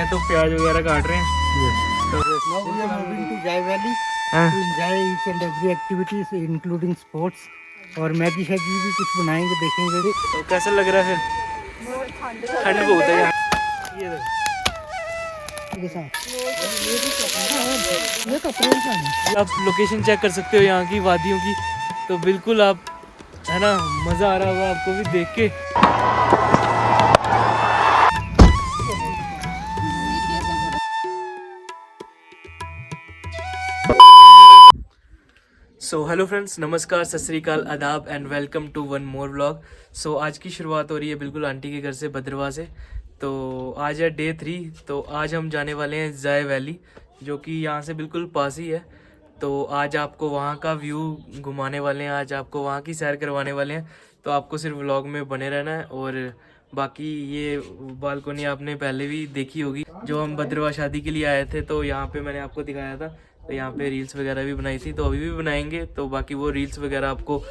हैं तो प्याज वगैरह काट रहे हैं। Now we are moving to Jai Valley to enjoy each and every activities including sports और मैगी शैगी भी कुछ बनाएंगे देखेंगे। तो कैसा लग रहा है फिर? ठंड बहुत है यहाँ। ये आप लोकेशन चेक कर सकते हो यहाँ की वादियों की, तो बिल्कुल आप है ना, मज़ा आ रहा होगा आपको भी देख के। सो हेलो फ्रेंड्स, नमस्कार, सत श्री अकाल, आदाब and welcome to one more vlog. So आज की शुरुआत हो रही है बिल्कुल आंटी के घर से, भद्रवाह से। तो आज है डे 3। तो आज हम जाने वाले हैं जाय वैली, जो कि यहाँ से बिल्कुल पास ही है। तो आज आपको वहाँ का व्यू घुमाने वाले हैं, आज आपको वहाँ की सैर करवाने वाले हैं। तो आपको सिर्फ व्लॉग में बने रहना है। और बाकी ये बालकोनी आपने पहले भी देखी होगी, जो हम भद्रवाह शादी के लिए आए थे, तो यहाँ पे मैंने आपको दिखाया था। तो यहाँ पे रील्स वगैरह भी बनाई थी, तो अभी भी बनाएंगे। तो बाकी वो रील्स वगैरह आपको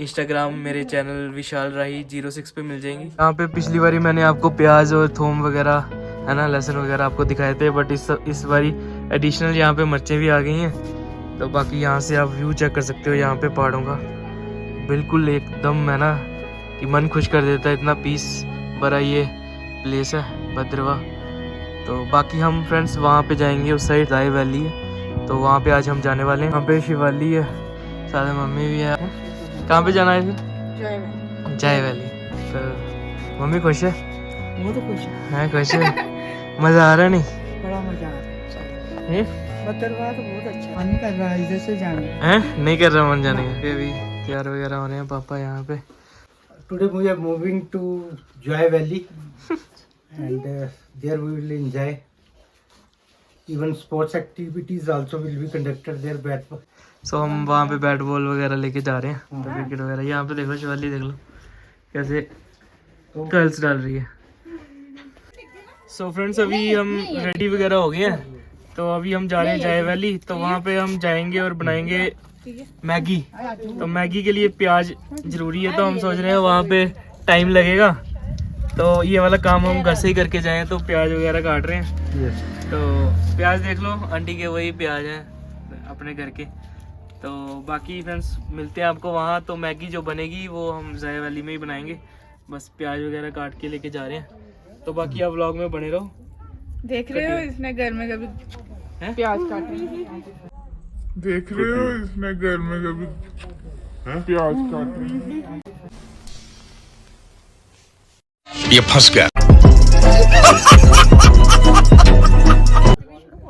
इंस्टाग्राम मेरे चैनल विशाल राही 06 पे मिल जाएंगी। यहाँ पे पिछली बारी मैंने आपको प्याज और थोम वगैरह है ना, लहसुन वगैरह आपको दिखाए थे, बट इस बारी एडिशनल यहाँ पे मिर्चें भी आ गई हैं। तो बाकी यहाँ से आप व्यू चेक कर सकते हो यहाँ पे पहाड़ों का, बिल्कुल एकदम है ना कि मन खुश कर देता है। इतना पीस भरा ये प्लेस है भद्रवाह। तो बाकी हम फ्रेंड्स वहाँ पे जाएंगे, उस साइड जाय वैली है, तो वहाँ पे आज हम जाने वाले हैं। वहाँ पे शिवाली है, साथ में मम्मी भी है। कहाँ पे जाना है फिर? जाय वैली। तो मम्मी खुश है? वो तो खुश है, खुश है। मज़ा आ रहा नहीं? बड़ा मजा आ रहा है। भद्रवाह तो बहुत अच्छा मन कर रहा है इधर से जाने हैं, नहीं कर रहा मन जाने का। अभी तैयार वगैरह हो रहे हैं पापा यहाँ पे। Today we are moving to Jai Valley and there we will enjoy. Even sports activities also will be conducted there. सो हम वहाँ पे बैट बॉल वगैरह लेके जा रहे हैं, तो क्रिकेट वगैरह। यहाँ पे देखो शिवाली, देख लो कैसे कर्ल्स डाल रही है। सो फ्रेंड्स, अभी हम रेडी वगैरह हो गए हैं, तो अभी हम जा रहे हैं जाय वैली। तो वहाँ पे हम जाएंगे और बनाएंगे मैगी। तो मैगी के लिए प्याज ज़रूरी है, तो हम सोच रहे हैं वहाँ पे टाइम लगेगा, तो ये वाला काम हम घर से ही करके जाएं। तो प्याज वगैरह काट रहे हैं। तो प्याज देख लो, आंटी के वही प्याज हैं अपने घर के। तो बाकी फ्रेंड्स मिलते हैं आपको वहाँ। तो मैगी जो बनेगी वो हम जाय वैली में ही बनाएंगे, बस प्याज वगैरह काट के लेके जा रहे हैं। तो बाकी आप व्लॉग में बने रहो। देख रहे हो इसने घर में कभी प्याज काटे? देख रहे हो इसने घर में कभी प्याज काटे? ये फंस गया।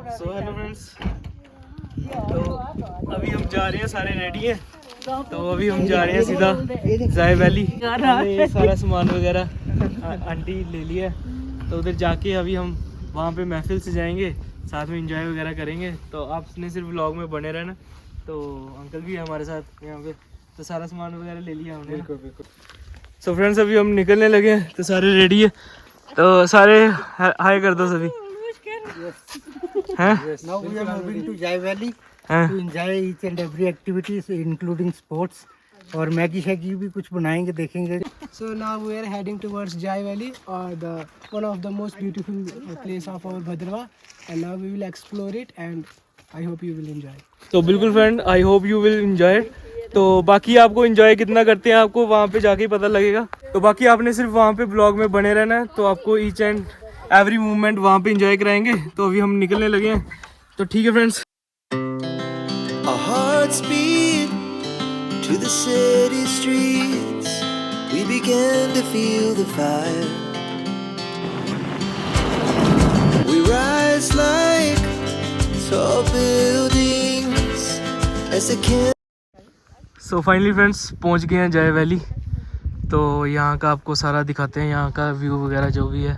सो हेलो फ्रेंड्स, तो अभी हम जा रहे हैं, सारे रेडी हैं। तो अभी हम जा रहे हैं सीधा जाय वैली। हमने सारा सामान वगैरह आंटी ले लिया, तो उधर जाके अभी हम वहाँ पे महफिल से जाएंगे, साथ में एंजॉय वगैरह करेंगे। तो आपने सिर्फ व्लॉग में बने रहना। तो अंकल भी है हमारे साथ यहाँ पे, तो सारा सामान वगैरह ले लिया हमने। बिल्कुल। सो फ्रेंड्स, अभी हम निकलने लगे हैं, तो सारे रेडी है। तो सारे हाय कर दो सभी। Now we are moving to Jai Valley to enjoy each and every activities including sports और मैगी शैगी भी कुछ बनाएंगे देखेंगे। So now we are heading towards Jai Valley, the one of the most beautiful place of our Bhadrava, and now we will explore it and I hope you will enjoy. तो बिल्कुल friend, I hope you will enjoy. तो बाकी आपको enjoy कितना करते हैं आपको वहाँ पे जाके ही पता लगेगा। तो बाकी आपने सिर्फ वहाँ पे ब्लॉग में बने रहना है, तो आपको ईच एंड एवरी मूवमेंट वहाँ पे एंजॉय कराएंगे। तो अभी हम निकलने लगे हैं, तो ठीक है friends. Our hearts beat to the city streets. We began to feel the fire. We rise like tall buildings as the can. So finally friends पहुँच गए हैं जाय वैली। तो यहाँ का आपको सारा दिखाते हैं, यहाँ का व्यू वगैरह जो भी है।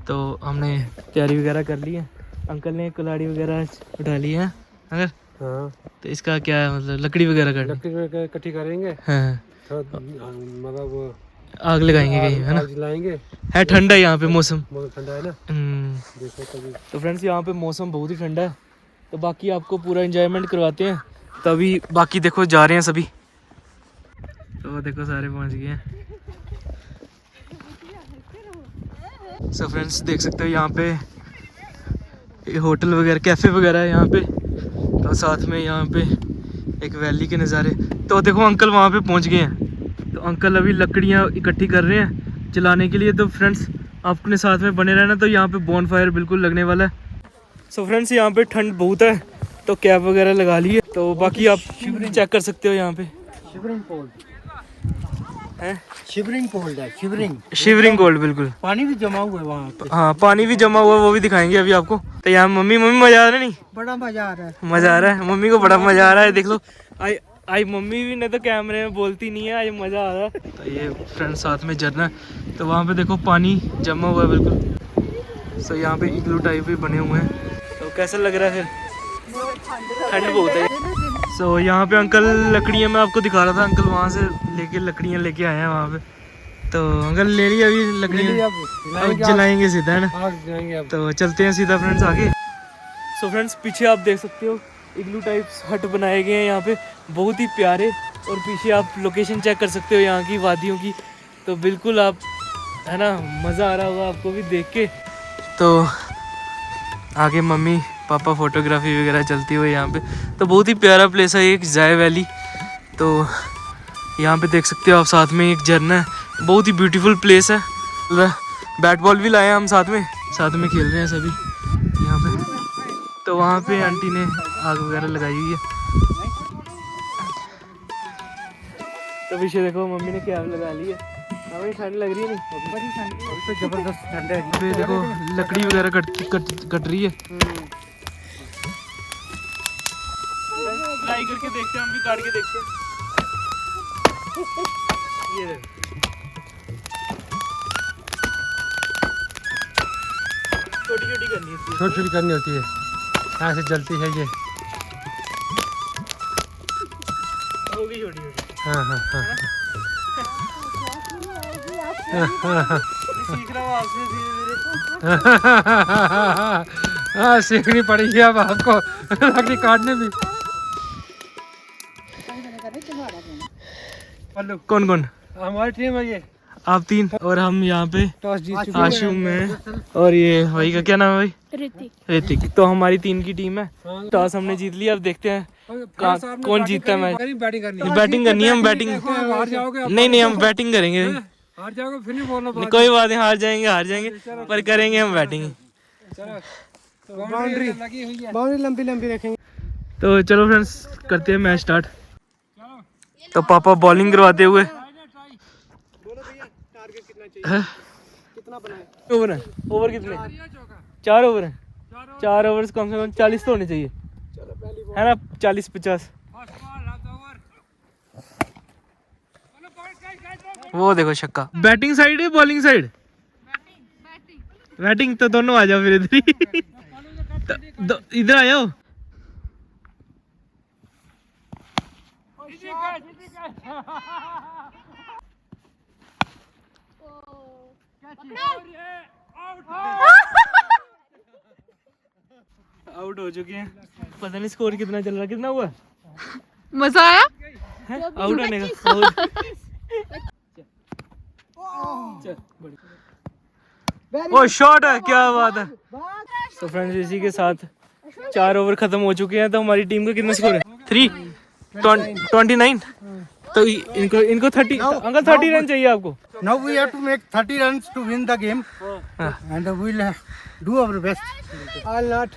तो हमने तैयारी वगैरह कर ली है, अंकल ने कुल्हाड़ी वगैरह उठा ली है अगर। हाँ, तो इसका क्या है मतलब, लकड़ी वगैरह लकड़ी इकट्ठी करेंगे। हाँ, मतलब आग लगाएंगे कहीं, है ना। जलाएंगे। है ठंडा है यहाँ पे मौसम, बहुत ठंडा है ना। देखो कभी। तो फ्रेंड्स यहाँ पे मौसम बहुत ही ठंडा है। तो बाकी आपको पूरा एंजॉयमेंट करवाते हैं। तो अभी बाकी देखो जा रहे हैं सभी, तो देखो सारे पहुँच गए हैं। सो फ्रेंड्स देख सकते हो यहाँ पे ये होटल वगैरह कैफ़े वगैरह है यहाँ पे। तो साथ में यहाँ पे एक वैली के नज़ारे। तो देखो अंकल वहाँ पे पहुँच गए हैं। तो अंकल अभी लकड़ियाँ इकट्ठी कर रहे हैं जलाने के लिए। तो फ्रेंड्स आप अपने साथ में बने रहना। तो यहाँ पे बॉन फायर बिल्कुल लगने वाला है। सो फ्रेंड्स यहाँ पे ठंड बहुत है तो कैप वगैरह लगा ली है। तो बाकी आप चेक कर सकते हो यहाँ पे शिवरिंग कोल्ड है, शिवरिंग कोल्ड है, शिवरिंग कोल्ड बिल्कुल। पानी भी जमा हुआ है वहाँ पे। हाँ पानी भी जमा हुआ है, वो भी दिखाएंगे अभी आपको। तो यहाँ मम्मी मजा आ रहा है नहीं? बड़ा मजा आ रहा है। मजा आ रहा है, मम्मी को बड़ा मजा आ रहा है। देख लो आई मम्मी भी नहीं तो कैमरे में बोलती नहीं है, आज मजा आ रहा है। तो ये फ्रेंड साथ में झरना है। तो वहाँ पे देखो पानी जमा हुआ है बिल्कुल। सो यहाँ पे इग्लू टाइप भी बने हुए हैं। तो कैसा लग रहा है फिर? ठंड बहुत है। सो यहाँ पे अंकल लकड़ियाँ मैं आपको दिखा रहा था, अंकल वहाँ से लेके लकड़ियाँ लेके आए हैं वहाँ पे। तो अंकल ले ली अभी लकड़ियाँ, अब जलाएंगे सीधा है ना। तो चलते हैं सीधा फ्रेंड्स आगे। सो फ्रेंड्स पीछे आप देख सकते हो इग्लू टाइप्स हट बनाए गए हैं यहाँ पे, बहुत ही प्यारे। और पीछे आप लोकेशन चेक कर सकते हो यहाँ की वादियों की। तो बिल्कुल आप है ना, मज़ा आ रहा होगा आपको भी देख के। तो आगे मम्मी पापा फोटोग्राफी वगैरह चलती हुई यहाँ पे। तो बहुत ही प्यारा प्लेस है एक जाय वैली। तो यहाँ पे देख सकते हो आप साथ में एक झरना है, बहुत ही ब्यूटीफुल प्लेस है। बैट बॉल भी लाए हैं हम साथ में खेल रहे हैं सभी यहाँ पे। तो वहाँ पे आंटी ने आग वगैरह लगाई हुई है। तो पीछे देखो मम्मी ने कैप लगा ली है। हमें ठंड लग रही है नहीं? बड़ी ठंड तो जबरदस्त ठंड है। पे देखो लकड़ी वगैरह कट रही है। ट्राई करके देखते हैं, हम भी काट के देखते हैं। ये देखो छोटी छोटी करनी होती है, यहाँ से जलती है ये। होगी छोटी छोटी। हाँ हाँ हाँ सीख रहा हूँ आपसे धीरे धीरे। हाँ सीखनी पड़ेगी अब आपको लकड़ी काटने भी। कौन कौन? हमारी टीम है ये। आप तीन और हम यहाँ पे टॉस जीत चुके आशु में और ये भाई का क्या नाम है भाई? ऋतिक। तो हमारी तीन की टीम है। टॉस हमने जीत लिया। अब देखते हैं कौन जीतता है मैच। बैटिंग करनी है, हम बैटिंग नहीं हम बैटिंग करेंगे। हार जाओगे फिर नहीं बोलना। नहीं कोई बात नहीं, हार जाएंगे पर करेंगे हम बैटिंग। बाउंड्री लंबी लंबी रखेंगे। तो चलो फ्रेंड्स करते हैं मैच स्टार्ट। तो पापा बॉलिंग करवाते हुए। ओवर है? ओवर कितने? 4 ओवर है। 4 ओवर कम से कम 40 तो होने चाहिए है ना, 40-50। वो देखो छक्का। बैटिंग साइड है बॉलिंग साइड? बैटिंग। तो दोनों आ जाओ फिर इधर ही। इधर आ जाओ। आउट हो चुके हैं। पता नहीं स्कोर कितना चल रहा, कितना हुआ? मजा आया? आउट होने का। ओ शॉट है, क्या बात है। तो फ्रेंड्स इसी के साथ 4 ओवर खत्म हो चुके हैं। तो हमारी टीम का कितना स्कोर है? 29। तो इनको 30 अंकल 30 रन चाहिए आपको। Now we have to make 30 runs to win the game, and we'll do our best. I'll not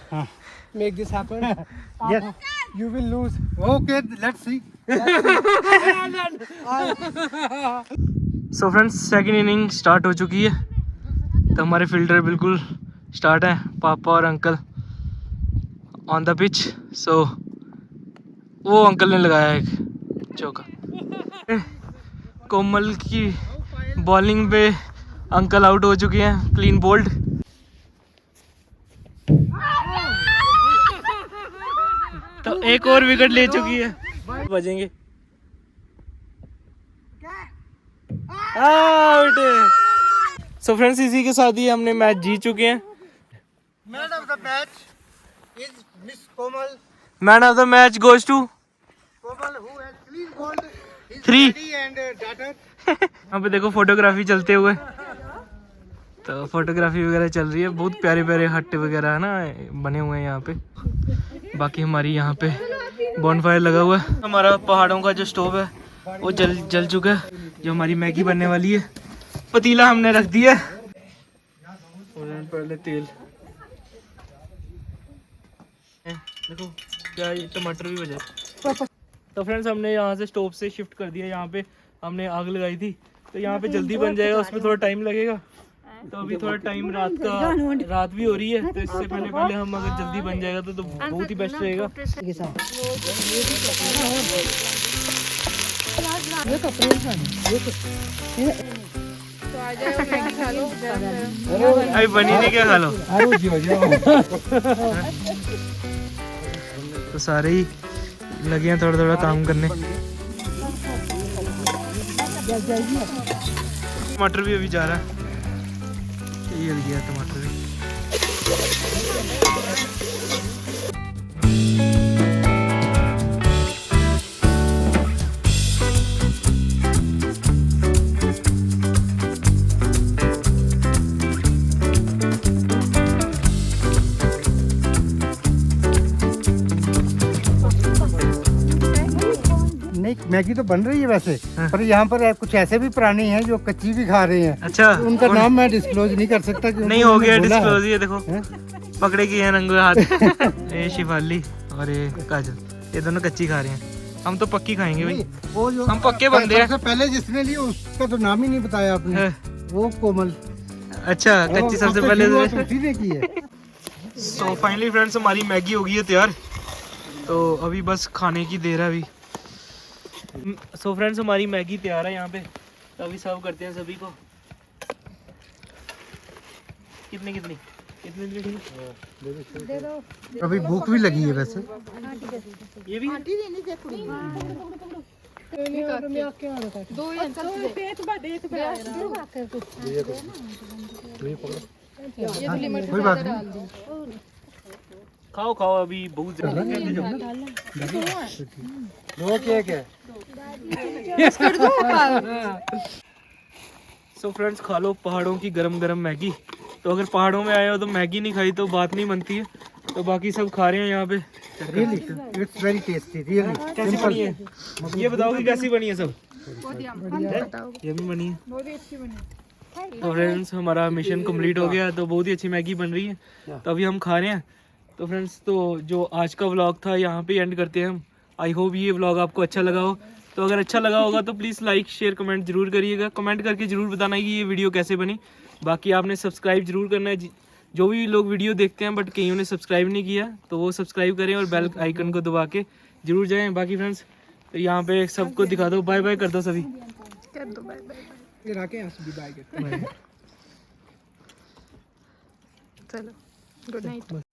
make this happen. Yes. You will lose. Okay, let's see. So friends second inning start हो चुकी है। तो हमारे fielder बिल्कुल start है, पापा और uncle on the pitch. सो वो अंकल ने लगाया एक चौका। कोमल की बॉलिंग पे अंकल आउट हो चुके हैं, क्लीन बोल्ड। तो एक और विकेट ले चुकी है। बजेंगे आउट। सो फ्रेंड्स इसी के साथ ही हमने मैच जीत चुके हैं। Man of the match is Miss Komal. Man of the match goes to Komal, who has clean bowled his 3 daddy and daughter. यहाँ पे देखो फोटोग्राफी चलते हुए। तो फोटोग्राफी वगैरह चल रही है, बहुत प्यारे प्यारे हट वगैरह है ना बने हुए हैं यहाँ पे। बाकी हमारी यहाँ पे बॉनफायर लगा हुआ है। हमारा पहाड़ों का जो स्टोव है वो जल चुका है। जो हमारी मैगी बनने वाली है, पतीला हमने रख दिया। पहले तेल देखो क्या, ये टमाटर भी बचे। तो फ्रेंड्स हमने यहाँ से स्टोव से शिफ्ट कर दिया, यहाँ पे हमने आग लगाई थी तो यहाँ पे जल्दी बन जाएगा, उसमें थोड़ा टाइम लगेगा। तो अभी थोड़ा टाइम रात भी हो रही है, तो इससे पहले हम अगर जल्दी बन जाएगा तो बहुत ही बेस्ट रहेगा। तो आ जाओ मैगी खा लो। अभी बनी नहीं, क्या खा लो। तो सारे ही लगे हैं थोड़ा थोड़ा काम करने। टमाटर भी अभी जा रहा है, ये जल गया टमाटर भी। नहीं, मैगी तो बन रही है वैसे, पर यहाँ पर कुछ ऐसे भी प्राणी हैं जो कच्ची भी खा रहे हैं। अच्छा, उनका नाम मैं डिस्क्लोज नहीं कर सकता क्योंकि नहीं हो गया उन्होंने बोला है। डिस्क्लोज। ये देखो पकड़े किए हैं रंगों हाथ। ये शिफाली और ये काजल, ये दोनों कच्ची खा रहे हैं। हम तो पक्की खाएंगे भाई, वो जो हम पक्के बंदे हैं। सबसे पहले जिसने लिया उसका तो नाम ही नहीं बताया आपने, वो कोमल। अच्छा, कच्ची सबसे पहले उसी ने की है। सो फाइनली फ्रेंड्स हमारी मैगी हो गई है तैयार, तो अभी बस खाने की देर है अभी। सो फ्रेंड्स हमारी मैगी तैयार है यहाँ पे, तो अभी सर्व करते हैं सभी को। कितनी कितनी कितनी ठीक है। अभी भूख भी लगी है वैसे। ये भी दो या कोई बात नहीं, खाओ खाओ, अभी बहुत ज्यादा। वो केक है। सो फ्रेंड्स खा लो पहाड़ों की गरम गरम मैगी। तो अगर पहाड़ों में आए हो तो मैगी नहीं खाई तो बात नहीं बनती है। तो बाकी सब खा रहे हैं यहाँ पे। Really it's very tasty, really. कैसी बनी है ये बताओ कि कैसी बनी है सब? ये भी बनी है। बहुत ही अच्छी बनी। तो फ्रेंड्स हमारा मिशन कंप्लीट हो गया, तो बहुत ही अच्छी मैगी बन रही है, तो अभी हम खा रहे हैं। तो फ्रेंड्स तो जो आज का व्लॉग था यहाँ पे एंड करते हैं हम। आई होप ये व्लॉग आपको अच्छा लगा हो। तो अगर अच्छा लगा होगा तो प्लीज़ लाइक शेयर कमेंट जरूर करिएगा। कमेंट करके ज़रूर बताना कि ये वीडियो कैसे बनी। बाकी आपने सब्सक्राइब जरूर करना है। जो भी लोग वीडियो देखते हैं बट कईयों ने सब्सक्राइब नहीं किया, तो वो सब्सक्राइब करें और बेल आइकन को दबा के जरूर जाएँ। बाकी फ्रेंड्स तो यहाँ पे सबको दिखा दो, बाय बाय कर दो सभी। कर दो बाय बाय। बाय। चलो गुड नाइट।